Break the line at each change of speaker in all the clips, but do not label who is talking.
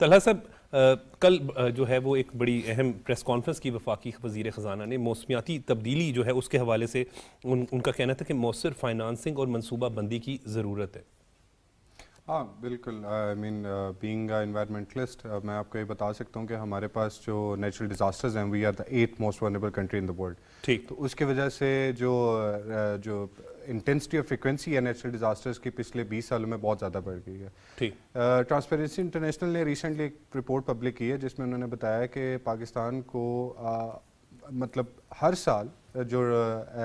तलहा साहब, कल जो है वो एक बड़ी अहम प्रेस कॉन्फ्रेंस की वफाकी वज़ीर ख़जाना ने मौसमियाती तब्दीली जो है उसके हवाले से उनका कहना था कि मौसर फाइनेंसिंग और मनसूबा बंदी की ज़रूरत है।
हाँ बिल्कुल, आई मीन बीइंग एनवायरमेंटलिस्ट मैं आपको ये बता सकता हूँ कि हमारे पास जो नेचुरल डिज़ास्टर्स हैं we are the 8th most vulnerable country in the world.
ठीक,
तो उसकी वजह से जो इंटेंसिटी और फ्रिक्वेंसी है नेचुरल डिज़ास्टर्स की पिछले 20 सालों में बहुत ज़्यादा बढ़ गई है।
ठीक,
ट्रांसपेरेंसी इंटरनेशनल ने रिसेंटली एक रिपोर्ट पब्लिक की है जिसमें उन्होंने बताया कि पाकिस्तान को मतलब हर साल जो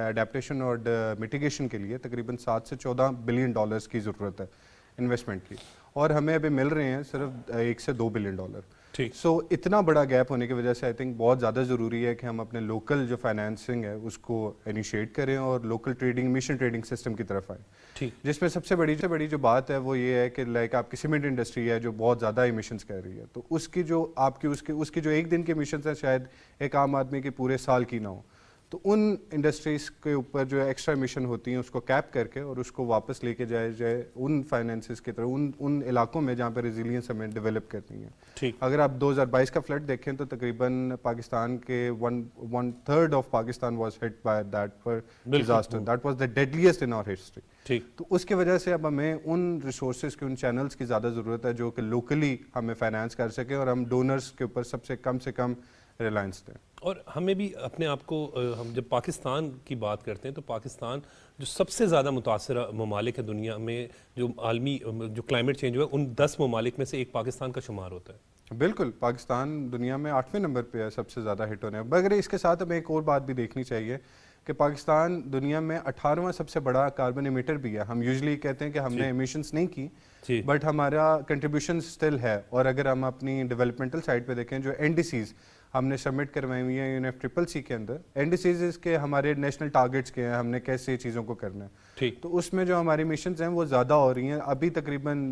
अडेप्टेशन और मिटिगेशन के लिए तकरीबन 7 से 14 बिलियन डॉलर्स की ज़रूरत है इन्वेस्टमेंट की, और हमें अभी मिल रहे हैं सिर्फ 1 से 2 बिलियन डॉलर।
ठीक।
सो इतना बड़ा गैप होने की वजह से आई थिंक बहुत ज़्यादा ज़रूरी है कि हम अपने लोकल जो फाइनेंसिंग है उसको इनिशिएट करें और local trading mission trading system की तरफ आए।
ठीक,
जिसमें सबसे बड़ी जो बात है वो ये है कि लाइक आपकी सीमेंट इंडस्ट्री है जो बहुत ज़्यादा इमिशंस कर रही है, तो उसकी जो आपकी उसकी जो एक दिन के इमिशंस है शायद एक आम आदमी के पूरे साल की ना हो। तो उन इंडस्ट्रीज़ के ऊपर जो एक्स्ट्रा मिशन होती हैं उसको कैप करके और उसको वापस लेके जाए उन फाइनेंसेस की तरफ, उन इलाकों में जहाँ पर रेजिलियंस हमें डेवलप करनी है।
ठीक,
अगर आप 2022 का फ्लड देखें तो तकरीबन पाकिस्तान के one third of Pakistan was hit by that disaster, that was the deadliest in our history.
ठीक।
तो उसकी वजह से अब हमें उन रिसोर्सेज की, उन चैनल्स की ज़्यादा ज़रूरत है जो कि लोकली हमें फाइनेंस कर सके और हम डोनर्स के ऊपर से कम रिलायंस दें।
और हमें भी अपने आप को, हम जब पाकिस्तान की बात करते हैं तो पाकिस्तान जो सबसे ज़्यादा मुतासर ममालिक है दुनिया में, जो आलमी जो क्लाइमेट चेंज हुआ है, उन 10 ममालिक में से एक पाकिस्तान का शुमार होता है।
बिल्कुल, पाकिस्तान दुनिया में 8वें नंबर पे है सबसे ज़्यादा हिट होने। मगर इसके साथ हमें एक और बात भी देखनी चाहिए कि पाकिस्तान दुनिया में 18वां सबसे बड़ा कार्बन एमिटर भी है। हम यूजुअली कहते हैं कि हमने एमिशंस नहीं की, बट हमारा कंट्रीब्यूशन स्टिल है। और अगर हम अपनी डेवलपमेंटल साइड पे देखें, जो एनडीसीज हमने सबमिट करवाई हुई है UNFCCC के अंदर, एनडीसीज के हमारे नेशनल टारगेट्स के हैं, हमने कैसे चीज़ों को करना है।
ठीक।
तो उसमें जो हमारी मिशंस हैं वो ज़्यादा हो रही हैं। अभी तकरीबन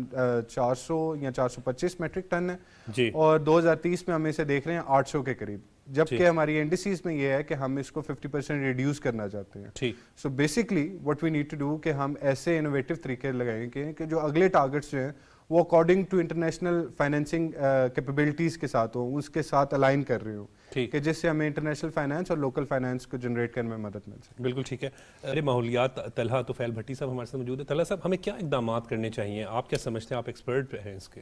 400 या 425 मेट्रिक टन है
जी।
और 2030 में हम इसे देख रहे हैं 800 के करीब, जबकि हमारी एनडीसीज में ये है कि हम इसको 50% रिड्यूस करना चाहते हैं।
ठीक।
So basically what we need to do कि हम ऐसे इनोवेटिव तरीके लगाएंगे कि जो अगले टारगेट्स जो हैं वो according to international financing capabilities के साथ हो, उसके साथ अलाइन कर रहे हो, कि जिससे हमें इंटरनेशनल फाइनेंस और लोकल फाइनेंस को जनरेट करने में मदद मिल सके।
बिल्कुल ठीक है। अरे माहौलियात तलहा तोफैल भट्टी साहब हमारे साथ मौजूद है। तलहा साहब, हमें क्या इकदाम करने चाहिए, आप क्या समझते हैं, आप एक्सपर्ट हैं इसके?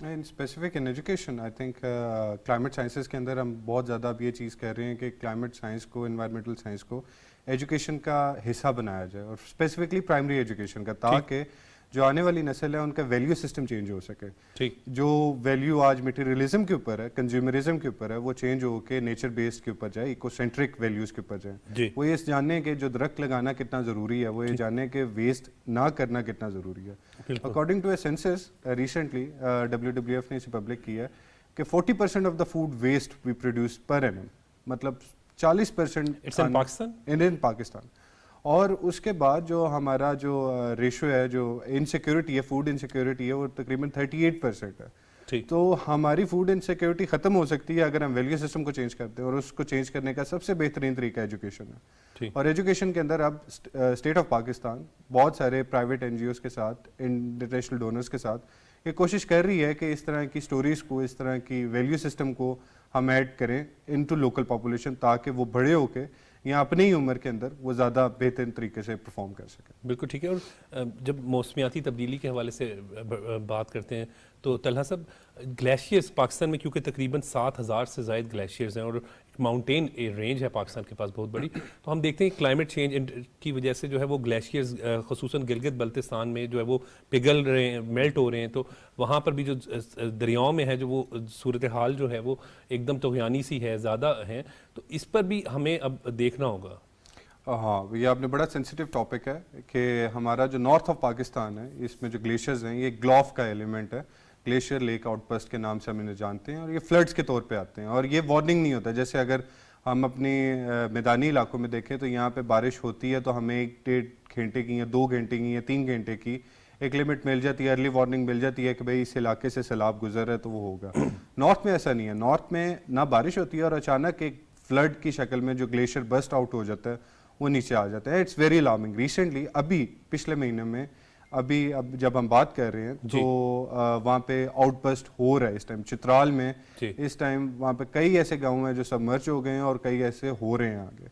In specific in education I think climate sciences के अंदर हम बहुत ज़्यादा अब ये चीज़ कर रहे हैं कि क्लाइमेट साइंस को, इन्वायरमेंटल साइंस को एजुकेशन का हिस्सा बनाया जाए, और स्पेसिफिकली प्राइमरी एजुकेशन का, ताकि जो आने वाली नस्ल है उनका वैल्यू सिस्टम चेंज हो सके।
ठीक।
जो वैल्यू आज मटेरियलिज्म के ऊपर है, कंज्यूमरिज्म के ऊपर है, वो चेंज हो के नेचर बेस्ड के ऊपर जाए, इकोसेंट्रिक वैल्यूज के ऊपर जाए। वो ये जानने के जो दरख्त लगाना कितना ज़रूरी है, वो ये जानने के वेस्ट ना करना कितना ज़रूरी है। According to a census recently WWF ने इसे पब्लिक किया है कि 40% of the food waste we produce per annum, मतलब 40% इन पाकिस्तान। और उसके बाद जो हमारा जो रेशो है, जो इनसिक्योरिटी है, फूड इनसिक्योरिटी है, वो तकरीबन 38% है। तो हमारी फूड इनसिक्योरिटी ख़त्म हो सकती है अगर हम वैल्यू सिस्टम को चेंज करते हैं, और उसको चेंज करने का सबसे बेहतरीन तरीका एजुकेशन है। और एजुकेशन के अंदर अब स्टेट ऑफ पाकिस्तान बहुत सारे प्राइवेट NGOs के साथ, इंटरनेशनल डोनर्स के साथ ये कोशिश कर रही है कि इस तरह की स्टोरीज़ को, इस तरह की वैल्यू सिस्टम को हम ऐड करें इनटू लोकल पॉपुलेशन, ताकि वो बड़े होके या अपनी ही उम्र के अंदर वो ज़्यादा बेहतरीन तरीके से परफॉर्म कर सके।
बिल्कुल ठीक है। और जब मौसमियाती तब्दीली के हवाले से बात करते हैं तो तलहा साहब, ग्लेशियर्स पाकिस्तान में, क्योंकि तकरीबन 7000 से ज़ायद ग्लेशियर्स हैं और माउंटेन रेंज है पाकिस्तान के पास बहुत बड़ी, तो हम देखते हैं क्लाइमेट चेंज की वजह से जो है वो ग्लेशियर्स ख़ुसूसन गिलगित बल्तिस्तान में जो है वो पिघल रहे हैं, मेल्ट हो रहे हैं। तो वहाँ पर भी जो दरियाओं में है जो वो सूरत हाल जो है वो एकदम तोहियानी सी है, ज़्यादा है, तो इस पर भी हमें अब देखना होगा।
हाँ, ये आपने बड़ा सेंसिटिव टॉपिक है कि हमारा जो नॉर्थ ऑफ पाकिस्तान है, इसमें जो ग्लेशियर्स हैं ये ग्लोफ का एलिमेंट है, ग्लेशियर लेक आउटबस्ट के नाम से हम इन्हें जानते हैं, और ये फ्लड्स के तौर पे आते हैं और ये वार्निंग नहीं होता। जैसे अगर हम अपनी मैदानी इलाकों में देखें तो यहाँ पे बारिश होती है तो हमें 1-1.5 घंटे की या 2 घंटे की या 3 घंटे की एक लिमिट मिल जाती है, अर्ली वार्निंग मिल जाती है कि भाई इस इलाके से सैलाब गुजर रहा है तो वो होगा। नॉर्थ में ऐसा नहीं है, नॉर्थ में ना बारिश होती है और अचानक एक फ्लड की शक्ल में जो ग्लेशियर बस्ट आउट हो जाता है वो नीचे आ जाता है। It's very alarming. रिसेंटली अभी पिछले महीने में अब जब हम बात कर रहे हैं तो वहाँ पे आउटबस्ट हो रहा है इस टाइम चित्राल में। इस टाइम वहाँ पे कई ऐसे गांव हैं जो सबमर्ज हो गए हैं और कई ऐसे हो रहे हैं आगे।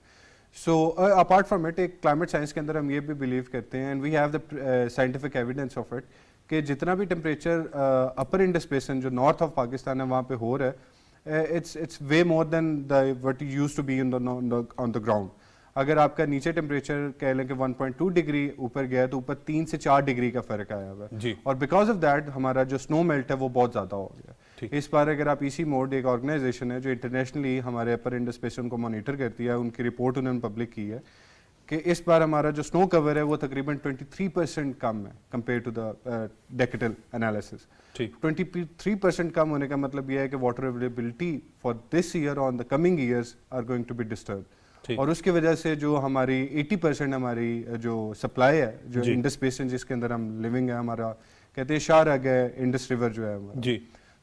सो अपार्ट फ्रॉम इट, एक क्लाइमेट साइंस के अंदर हम ये भी बिलीव करते हैं and we have the scientific evidence of it कि जितना भी टेम्परेचर अपर इंडस बेसिन जो नॉर्थ ऑफ पाकिस्तान है वहाँ पे हो रहा है, it's way more than the what used to be on the ground. अगर आपका नीचे टेम्परेचर कह लें कि 1.2 डिग्री ऊपर गया है तो ऊपर 3 से 4 डिग्री का फर्क आया हुआ है और बिकॉज ऑफ दैट हमारा जो स्नो मेल्ट है वो बहुत ज़्यादा हो गया। इस बार अगर आप इसी मोड, एक ऑर्गेनाइजेशन है जो इंटरनेशनली हमारे अपर इंडस बेसिन को मॉनिटर करती है, उनकी रिपोर्ट उन्होंने पब्लिक की है कि इस बार हमारा जो स्नो कवर है वो तकरीबन 23% कम है compared to the decadal analysis. 23% कम होने का मतलब यह है कि water availability for this year और the coming years are going to be disturb और उसकी वजह से जो हमारी 80% हमारी जो सप्लाई है, जो इंडस बेसिन जिसके अंदर हम लिविंग है, हमारा कहते हैं शाहरग है, इंडस रिवर जो है हमारा जी,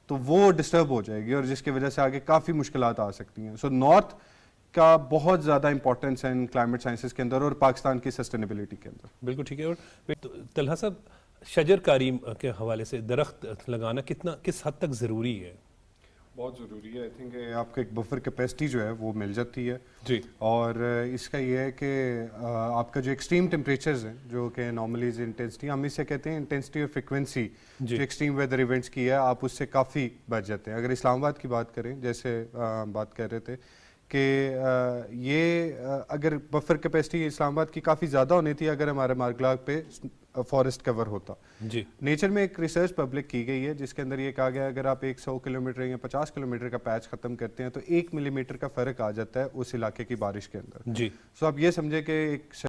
तो वो डिस्टर्ब हो जाएगी और जिसकी वजह से आगे काफ़ी मुश्किलात आ सकती हैं। सो नॉर्थ का बहुत ज़्यादा इंपॉर्टेंस है इन क्लाइमेट साइंसेस के अंदर और पाकिस्तान की सस्टेनेबिलिटी के अंदर।
बिल्कुल ठीक है। और तलहा साहब, शजरकारी के हवाले से दरख्त लगाना किस हद तक ज़रूरी है?
बहुत ज़रूरी है। आई थिंक आपको एक बफर कैपेसिटी जो है वो मिल जाती है जी, और इसका ये है कि आपका जो एक्सट्रीम टेम्परेचर्स हैं जो कि नॉर्मलीज इंटेंसिटी, हम इससे कहते हैं इंटेंसिटी और फ्रिक्वेंसी जो एक्सट्रीम वेदर इवेंट्स की है, आप उससे काफ़ी बच जाते हैं। अगर इस्लामाबाद की बात करें, जैसे बात कर रहे थे कि ये अगर बफर कैपेसिटी इस्लामाबाद की काफ़ी ज़्यादा होनी थी अगर हमारे मार्गलाग पे फॉरेस्ट कवर होता जी। नेचर में एक रिसर्च पब्लिक की गई है जिसके अंदर ये कहा गया अगर आप 100 किलोमीटर या 50 किलोमीटर का पैच खत्म करते हैं तो 1 मिलीमीटर का फर्क आ जाता है उस इलाके की बारिश के अंदर जी। सो आप ये समझे कि एक